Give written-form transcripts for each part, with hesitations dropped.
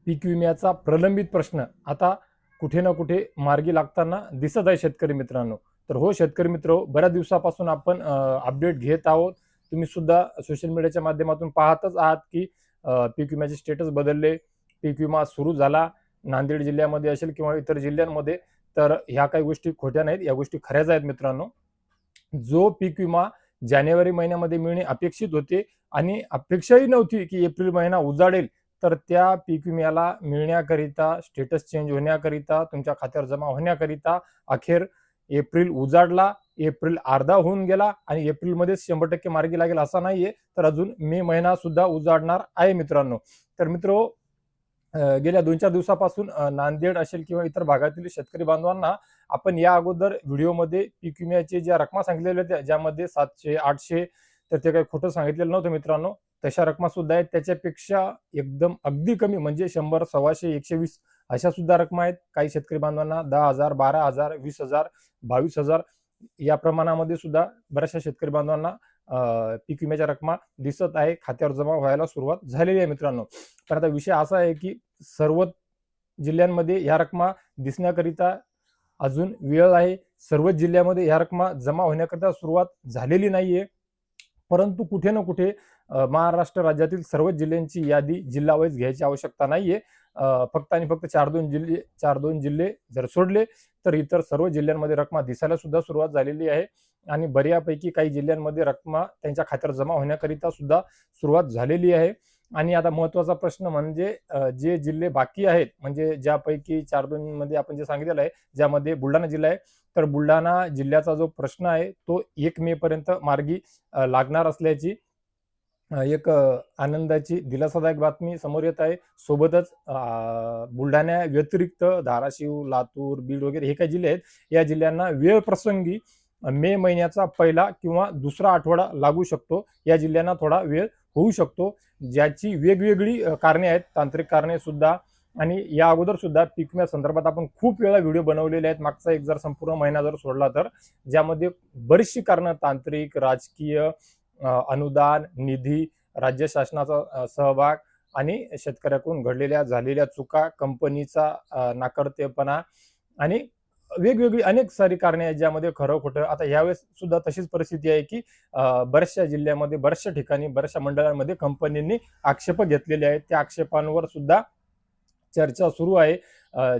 पीक विम्याचा प्रलंबित प्रश्न आता कुठे ना कुठे मार्गी लागताना दिसत आहे शेतकरी मित्रांनो. तर हो शेतकरी मित्र, बऱ्याच दिवसापासून आपण अपडेट घेत आहोत. तुम्ही सुद्धा सोशल मीडियाच्या माध्यमातून पाहतच आहात की पीक विम्याचे स्टेटस बदलले, पीक विमा सुरू झाला नांदेड जिल्ह्यामध्ये असेल किंवा इतर जिल्ह्यांमध्ये. तर ह्या काही गोष्टी खोट्या नाहीत, या गोष्टी खऱ्याच आहेत मित्रांनो. जो पीक विमा जानेवारी महिन्यामध्ये मिळणे अपेक्षित होते आणि अपेक्षाही नव्हती की एप्रिल महिना उजाडेल, तर त्या पीक विम्याला मिळण्याकरिता, स्टेटस चेंज होण्याकरिता, तुमच्या खात्यावर जमा होण्याकरिता अखेर एप्रिल उजाडला. एप्रिल अर्धा होऊन गेला आणि एप्रिलमध्ये 100% मार्गी लागेल असा नाहीये, तर अजून मे महिना सुद्धा उजाडणार आहे मित्रांनो. तर मित्रो, गेल्या 2-4 दिवसापासून नांदेड असेल किंवा इतर भागातील शेतकरी बांधवांना आपण या अगोदर व्हिडिओमध्ये पीक विम्याचे ज्या रकमा सांगितलेल्या होत्या, ज्यामध्ये 700-800, तर ते काही खोटं सांगितलेलं नव्हतं मित्रांनो. तशा रकमा सुद्धा आहेत. त्याच्यापेक्षा एकदम अगदी कमी म्हणजे 100, 125, 120 अशा सुद्धा रकमा आहेत. काही शेतकरी बांधवांना 10,000, 12,000, 20,000, 22,000 या प्रमाणामध्ये सुद्धा बऱ्याचशा शेतकरी बांधवांना पीक विम्याच्या रकमा दिसत आहे, खात्यावर जमा व्हायला सुरुवात झालेली आहे मित्रांनो. पण आता विषय असा आहे की सर्व जिल्ह्यांमध्ये या रकमा दिसण्याकरिता अजून वेळ आहे. सर्वच जिल्ह्यामध्ये या रकमा जमा होण्याकरिता सुरुवात झालेली नाहीये. परंतु कुठे ना कुठे महाराष्ट्र राज्यातील सर्वच जिल्ह्यांची यादी जिल्हा वाईज घ्यायची आवश्यकता नाहीये. फक्त आणि फक्त 4-2 जिल्हे जर सोडले तर इतर सर्व जिल्ह्यांमध्ये रकमा दिसायला सुद्धा सुरुवात झालेली आहे आणि बऱ्यापैकी काही जिल्ह्यांमध्ये रकमा त्यांच्या खात्यावर जमा होण्याकरिता सुद्धा सुरुवात झालेली आहे. आणि आता महत्वाचा प्रश्न म्हणजे जे जिल्हे बाकी आहेत, म्हणजे ज्यापैकी 4-2 मध्ये आपण जे सांगितलेलं आहे, ज्यामध्ये बुलढाणा जिल्हा आहे, तर बुलढाणा जिल्ह्याचा जो प्रश्न आहे तो 1 मे पर्यंत मार्गी लागणार असल्याची एक आनंदाची दिलासादायक बातमी समोर येत आहे. सोबतच बुलढाणा व्यतिरिक्त धाराशिव, लातूर, बीड वगैरे हे काही जिल्हे आहेत, या जिल्ह्यांना वेळ प्रसंगी मे महिन्याचा पहिला किंवा दुसरा आठवडा लागू शकतो. या जिल्ह्यांना थोडा वेळ होऊ शकतो, ज्याची वेगवेगळी कारणे आहेत, तांत्रिक कारणे सुद्धा. आणि या अगोदर सुद्धा पीक विम्या संदर्भात आपण खूप वेळा व्हिडिओ बनवलेले आहेत, मागचा एक जर संपूर्ण महिना जर सोडला तर, ज्यामध्ये बरीचशी कारणं, तांत्रिक, राजकीय, अनुदान, निधी, राज्य शासनाचा सहभाग आणि शेतकऱ्याकडून घडलेल्या झालेल्या चुका, कंपनीचा नाकर्तेपणा आणि वेगवेगळी अनेक सारी कारणे आहेत, ज्यामध्ये खरं खोटं. आता यावेळेस सुद्धा तशीच परिस्थिती आहे की बऱ्याचशा जिल्ह्यामध्ये, बऱ्याचशा ठिकाणी, बऱ्याचशा मंडळांमध्ये कंपनींनी आक्षेप घेतलेले आहेत. त्या आक्षेपांवर सुद्धा चर्चा सुरू आहे.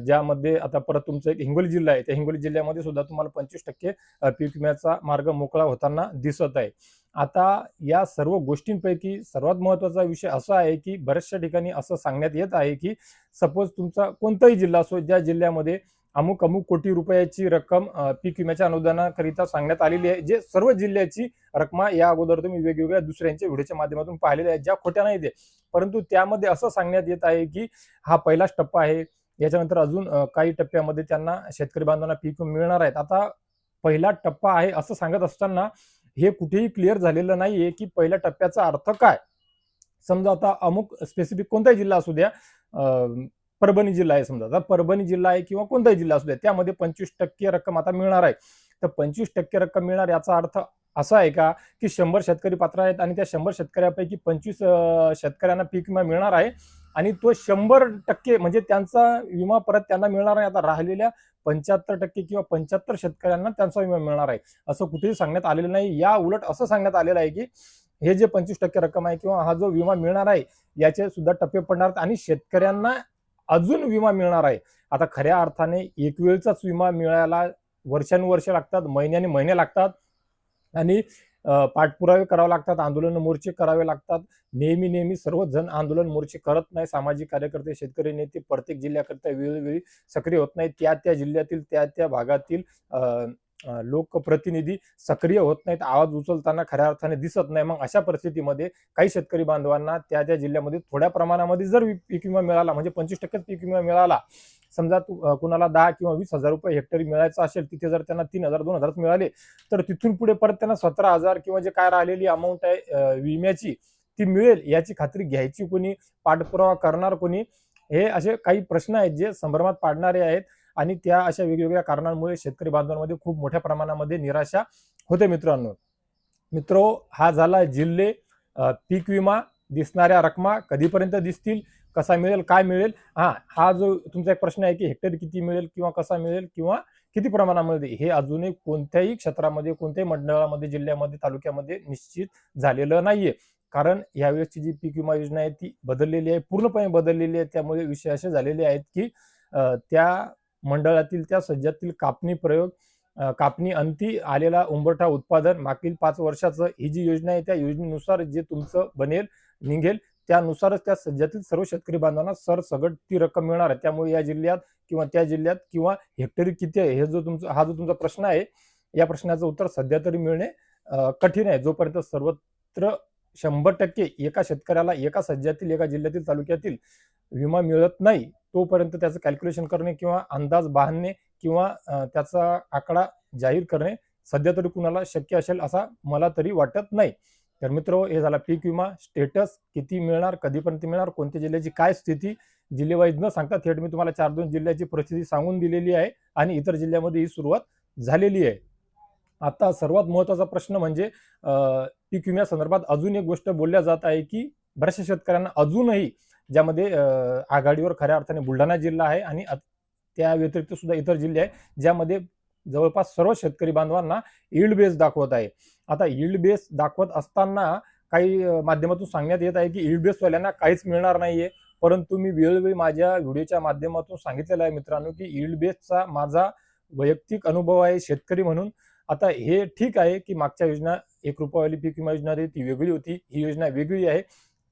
ज्यामध्ये आता परत तुमचं एक हिंगोली जिल्हा आहे, त्या हिंगोली जिल्ह्यामध्ये सुद्धा तुम्हाला 25% पीक विम्याचा मार्ग मोकळा होताना दिसत आहे. आता या सर्व गोष्टींपैकी सर्वात महत्वाचा विषय असा आहे की बऱ्याचशा ठिकाणी असं सांगण्यात येत आहे की सपोज तुमचा कोणताही जिल्हा असो, ज्या जिल्ह्यामध्ये अमुक अमुक कोटी रुपयाची रक्कम पीक विम्याच्या अनुदानाकरिता सांगण्यात आलेली आहे, जे सर्व जिल्ह्याची रकमा या अगोदर तुम्ही वेगवेगळ्या दुसऱ्यांच्या व्हिडिओच्या माध्यमातून पाहिलेल्या आहेत, ज्या खोट्या नाही ते. परंतु त्यामध्ये असं सांगण्यात येत आहे की हा पहिलाच टप्पा आहे, याच्यानंतर अजून काही टप्प्यामध्ये त्यांना, शेतकरी बांधवांना पीक मिळणार आहेत. आता पहिला टप्पा आहे असं सांगत असताना हे कुठेही क्लिअर झालेलं नाहीये की पहिल्या टप्प्याचा अर्थ काय. समजा आता अमुक स्पेसिफिक कोणताही जिल्हा असू द्या, परभणी जिल्हा आहे समजा, तर परभणी जिल्हा आहे किंवा कोणताही जिल्हा असू द्या, त्यामध्ये 25% रक्कम आता मिळणार आहे. तर 25% रक्कम मिळणार याचा अर्थ असा आहे का की 100 शेतकरी पात्र आहेत आणि त्या 100 शेतकऱ्यापैकी 25 शेतकऱ्यांना पीक विमा मिळणार आहे आणि तो 100% म्हणजे त्यांचा विमा परत त्यांना मिळणार आहे. आता राहिलेल्या 75% किंवा 75 शेतकऱ्यांना त्यांचा विमा मिळणार आहे, असं कुठेही सांगण्यात आलेलं नाही. या उलट असं सांगण्यात आलेलं आहे की हे जे 25% रक्कम आहे किंवा हा जो विमा मिळणार आहे, याचे सुद्धा टप्पे पडणार आणि शेतकऱ्यांना अजून विमा मिळणार आहे. आता खऱ्या अर्थाने एक वेळचाच विमा मिळायला वर्षानुवर्ष लागतात, महिन्याने महिने लागतात आणि पाठपुरावे करावे लागतात, आंदोलन मोर्चे करावे लागतात. नेहमी सर्वजण आंदोलन मोर्चे करत नाही. सामाजिक कार्यकर्ते, शेतकरी नेते प्रत्येक जिल्ह्याकरता वेळोवेळी सक्रिय होत नाहीत. त्या जिल्ह्यातील, त्या भागातील लोकप्रतिनिधी सक्रिय होत नाहीत, आवाज उचलताना खऱ्या अर्थाने दिसत नाही. मग अशा परिस्थितीमध्ये काही शेतकरी बांधवांना त्या जिल्ह्यामध्ये थोड्या प्रमाणामध्ये जर पीक विमा मिळाला, म्हणजे 25% पीक विमा मिळाला, समजा कुणाला 10 किंवा 20,000 रुपये हेक्टरी मिळायचं असेल, तिथे जर त्यांना 3,000, 2,000 मिळाले, तर तिथून पुढे परत त्यांना 17,000 किंवा जे काय राहिलेली अमाऊंट आहे विम्याची, ती मिळेल याची खात्री घ्यायची कोणी, पाठपुरावा करणार कोणी, हे असे काही प्रश्न आहेत जे संभ्रमात पाडणारे आहेत. आणि त्या अशा वेगवेगळ्या कारणांमुळे शेतकरी बांधवांमध्ये खूप मोठ्या प्रमाणामध्ये निराशा होते मित्रो. हा झाला जिल्हे, पीक विमा, दिसणाऱ्या रकमा कधीपर्यंत दिसतील, कसा मिळेल, काय मिळेल, हा जो तुमचा एक प्रश्न आहे की हेक्टरी किती मिळेल किंवा कसा मिळेल किंवा किती प्रमाणामध्ये, हे अजूनही कोणत्याही क्षेत्रामध्ये, कोणत्याही मंडळामध्ये, जिल्ह्यामध्ये, तालुक्यामध्ये निश्चित झालेलं नाहीये. कारण यावेळेसची जी पीक विमा योजना आहे ती बदललेली आहे, पूर्णपणे बदललेली आहे. त्यामुळे विषय असे झालेले आहेत की त्या मंडळातील, त्या सज्जातील कापणी प्रयोग, कापणी अंती आलेला उंबरठा उत्पादन मागील 5 वर्षाचं, ही जी योजना आहे त्या योजनेनुसार जे तुमचं बनेल, निघेल, त्यानुसारच त्या सज्जातील सर्व शेतकरी बांधवांना सरसगट ती रक्कम मिळणार आहे. त्यामुळे या जिल्ह्यात किंवा त्या जिल्ह्यात किंवा हेक्टरी किती आहे, हे जो तुमचा प्रश्न आहे, या प्रश्नाचं उत्तर सध्या तरी मिळणे कठीण आहे. जोपर्यंत सर्वत्र 100% एका शेतकऱ्याला एका सज्जातील, एका जिल्ह्यातील, तालुक्यातील विमा मिळत नाही, तोपर्यंत त्याचं कॅल्क्युलेशन करणे किंवा अंदाज बांधणे किंवा त्याचा आकडा जाहीर करणे सध्या तरी कुणाला शक्य असेल असा मला तरी वाटत नाही. तर मित्र, हे झाला पीक विमा स्टेटस, किती मिळणार, कधीपर्यंत मिळणार, कोणत्या जिल्ह्याची काय स्थिती, जिल्हेवाईज न सांगता थेट मी तुम्हाला 4-2 जिल्ह्याची परिस्थिती सांगून दिलेली आहे आणि इतर जिल्ह्यामध्ये ही सुरुवात झालेली आहे. आता सर्वात महत्त्वाचा प्रश्न म्हणजे पीक विम्यासंदर्भात अजून एक गोष्ट बोलल्या जात आहे की बऱ्याचशा शेतकऱ्यांना अजूनही, ज्यामध्ये आघाडीवर खऱ्या अर्थाने बुलढाणा जिल्हा आहे आणि त्या व्यतिरिक्त सुद्धा इतर जिल्हे आहे, ज्यामध्ये जवळपास सर्व शेतकरी बांधवांना यील्ड बेस दाखवत आहे. आता यील्ड बेस दाखवत असताना काही माध्यमातून सांगण्यात येत आहे की यील्ड बेसवाल्यांना काहीच मिळणार नाहीये. परंतु मी वेळोवेळी माझ्या व्हिडिओच्या माध्यमातून सांगितलेलं आहे मित्रांनो की यील्ड बेसचा माझा वैयक्तिक अनुभव आहे शेतकरी म्हणून. आता हे ठीक आहे की मागच्या योजना, 1 रुपयावाली पीक विमा योजना होती ती वेगळी होती, ही योजना वेगळी आहे.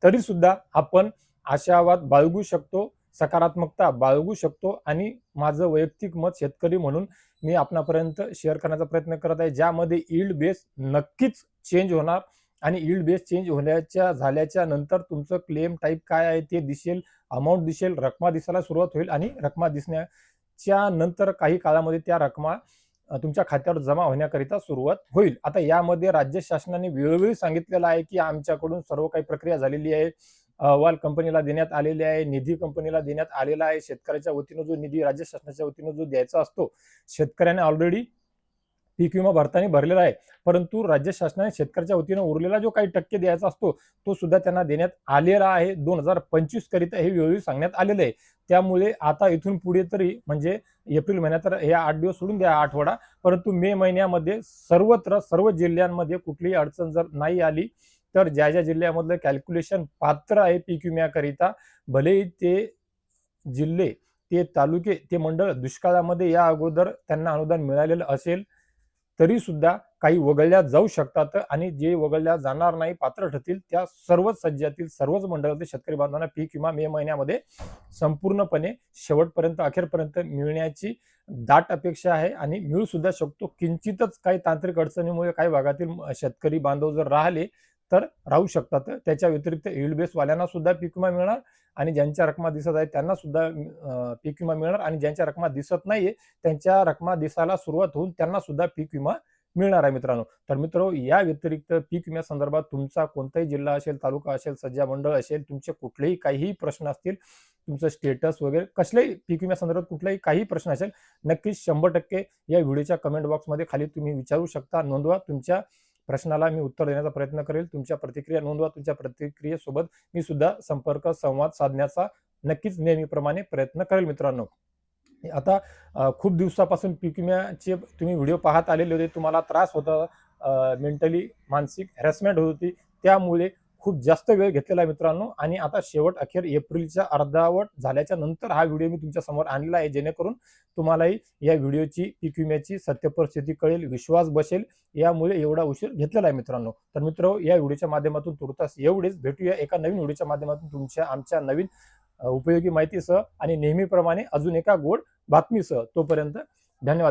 तरी सुद्धा आपण आशावाद बाळगू शकतो, सकारात्मकता बाळगू शकतो आणि माझं वैयक्तिक मत शेतकरी म्हणून मी आपणापर्यंत शेअर करण्याचा प्रयत्न करत आहे, ज्यामध्ये यील्ड बेस नक्कीच चेंज होणार आणि यील्ड बेस चेंज झाल्याच्या नंतर तुमचं क्लेम टाईप काय आहे ते दिसेल, अमाऊंट दिसेल, रकमा दिसायला सुरुवात होईल आणि रकमा दिसण्याच्या नंतर काही काळामध्ये त्या रकमा तुमच्या खात्यावर जमा होण्याकरिता सुरुवात होईल. आता यामध्ये राज्य शासनाने वेळोवेळी सांगितलेलं आहे की आमच्याकडून सर्व काही प्रक्रिया झालेली आहे, अहवाल कंपनीला देण्यात आलेले आहे, निधी कंपनीला देण्यात आलेला आहे. शेतकऱ्याच्या वतीनं जो निधी राज्य शासनाच्या वतीनं जो द्यायचा असतो, शेतकऱ्याने ऑलरेडी पीक विमा भरताना भरलेला आहे. परंतु राज्य शासनाने शेतकऱ्याच्या वतीनं उरलेला जो काही टक्के द्यायचा असतो तो सुद्धा त्यांना देण्यात आलेला आहे. 2025 करिता हे वेळोवेळी सांगण्यात आलेलं आहे. त्यामुळे आता इथून पुढे तरी, म्हणजे एप्रिल महिन्यात तर हे 8 दिवस सोडून द्या, आठवडा, परंतु मे महिन्यामध्ये सर्वत्र सर्व जिल्ह्यांमध्ये कुठलीही अडचण जर नाही आली तर ज्या ज्या जिल्ह्यामधलं कॅल्क्युलेशन पात्र आहे पीक विम्याकरिता, भलेही ते जिल्हे, ते तालुके, ते मंडळ दुष्काळामध्ये या अगोदर त्यांना अनुदान मिळालेलं असेल, तरी सुद्धा काही वगळल्या जाऊ शकतात आणि जे वगळल्या जाणार नाही, पात्र ठरतील, त्या सर्वच सज्जातील, सर्वच मंडळातील शेतकरी बांधवांना पीक विमा मे महिन्यामध्ये संपूर्णपणे शेवटपर्यंत, अखेरपर्यंत मिळण्याची दाट अपेक्षा आहे आणि मिळू सुद्धा शकतो. किंचितच काही तांत्रिक अडचणीमुळे काही भागातील शेतकरी बांधव जर राहिले तर राहू शकतात. त्याच्या व्यतिरिक्त यील्ड बेस वाल्यांना सुद्धा पीक विमा मिळणार आणि ज्यांच्या रकमा दिसत आहेत त्यांना सुद्धा पीक विमा मिळणार आणि ज्यांच्या रकमा दिसत नाहीये त्यांच्या रकमा दिसायला सुरुवात होऊन त्यांना सुद्धा पीक विमा मिळणार आहे मित्रांनो. तर मित्र, या व्यतिरिक्त पीक विम्या संदर्भात तुमचा कोणताही जिल्हा असेल, तालुका असेल, सज्जा मंडळ असेल, तुमचे कुठलेही काहीही प्रश्न असतील, तुमचं स्टेटस वगैरे कसलेही पीक विम्या संदर्भात कुठलाही काही प्रश्न असेल, नक्कीच 100% या व्हिडिओच्या कमेंट बॉक्समध्ये खाली तुम्ही विचारू शकता. नोंदवा, तुमच्या प्रश्नाला मी उत्तर देण्याचा प्रयत्न करेल. तुमच्या प्रतिक्रिया नोंदवा. तुमच्या प्रतिक्रियेसोबत मी सुद्धा संपर्क, संवाद साधण्याचा नक्कीच नेहमीप्रमाणे प्रयत्न करेल मित्रांनो. आता खूप दिवसापासून पीक विम्याचे तुम्ही व्हिडिओ पाहत आलेले होते, तुम्हाला त्रास होता, मेंटली मानसिक हॅरॅसमेंट होत होती, त्यामुळे खूप जास्त वेळ घेतलेला आहे मित्रांनो. आणि आता शेवट अखेर एप्रिलच्या अर्धावट झाल्याच्या नंतर हा व्हिडिओ मी तुमच्या समोर आणला आहे, जेणेकरून तुम्हालाही या व्हिडिओची, पीक विम्याची सत्य परिस्थिती कळेल, विश्वास बसेल. यामुळे एवढा उशीर घेतलेला आहे मित्रांनो. तर मित्र, या व्हिडिओच्या माध्यमातून तुर्तास एवढेच. भेटूया एका नवीन व्हिडिओच्या माध्यमातून आमच्या नवीन उपयोगी माहितीसह आणि नेहमीप्रमाणे अजून एका गोड बातमीसह. तोपर्यंत धन्यवाद.